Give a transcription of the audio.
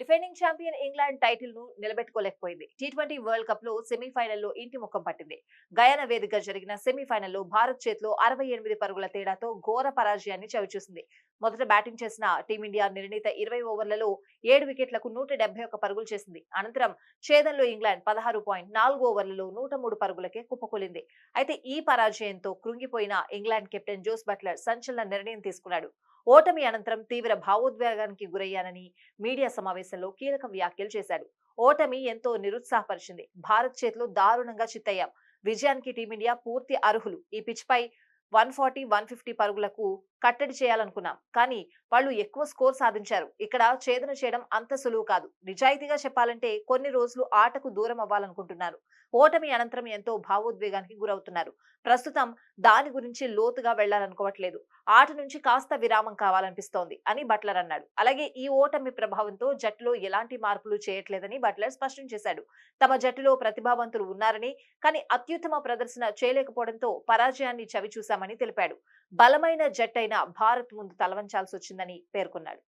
Defending champion England title ను నిలబెట్టుకోలేకపోయింది. T20 world cup లో సెమీఫైనల్లో ఇంటి ముఖం పట్టింది. గయానా వేదికగా జరిగిన సెమీఫైనల్లో భారత్ చేతిలో 68 పరుగుల తేడాతో ఘోర పరాజయాన్ని చవిచూసింది. మొదట బ్యాటింగ్ చేసిన టీమిండియా నిర్ణీత 20 ఓవర్లలో 7 వికెట్లకు 171 పరుగులు చేసింది. అనంతరం ఛేదనలో ఇంగ్లాండ్ 16.4 ఓవర్లలో 103 పరుగులకే కుప్పకూలింది. అయితే ఈ పరాజయంతో కృంగిపోయిన ఇంగ్లాండ్ కెప్టెన్ జోస్ బట్లర్ సంచలన నిర్ణయం తీసుకున్నాడు. ఓటమి అనంతరం తీవ్ర భావోద్వేగానికి గురయ్యానని మీడియా సమావేశంలో కీలక వ్యాఖ్యలు చేశాడు. ఓటమి ఎంతో నిరుత్సాహపరిచింది. భారత్ చేతిలో దారుణంగా చిత్తయ్యాం. విజయానికి టీమిండియా పూర్తి అర్హులు. ఈ పిచ్ పై 140, 150 పరుగులకు కట్టడి చేయాలనుకున్నాం. కానీ వాళ్ళు ఎక్కువ స్కోర్ సాధించారు. ఇక్కడ ఛేదన చేయడం అంత సులువు కాదు. నిజాయితీగా చెప్పాలంటే కొన్ని రోజులు ఆటకు దూరం అవ్వాలనుకుంటున్నారు. ఓటమి అనంతరం ఎంతో భావోద్వేగానికి గురవుతున్నారు. ప్రస్తుతం దాని గురించి లోతుగా వెళ్లాలనుకోవట్లేదు. ఆట నుంచి కాస్త విరామం కావాలనిపిస్తోంది అని బట్లర్ అన్నాడు. అలాగే ఈ ఓటమి ప్రభావంతో జట్టులో ఎలాంటి మార్పులు చేయట్లేదని బట్లర్ స్పష్టం చేశాడు. తమ జట్టులో ప్రతిభావంతులు ఉన్నారని, కానీ అత్యుత్తమ ప్రదర్శన చేయలేకపోవడంతో పరాజయాన్ని చవిచూశామని తెలిపాడు. బలమైన జట్టైన భారత్ ముందు తలవంచాల్సి వచ్చిందని పేర్కొన్నాడు.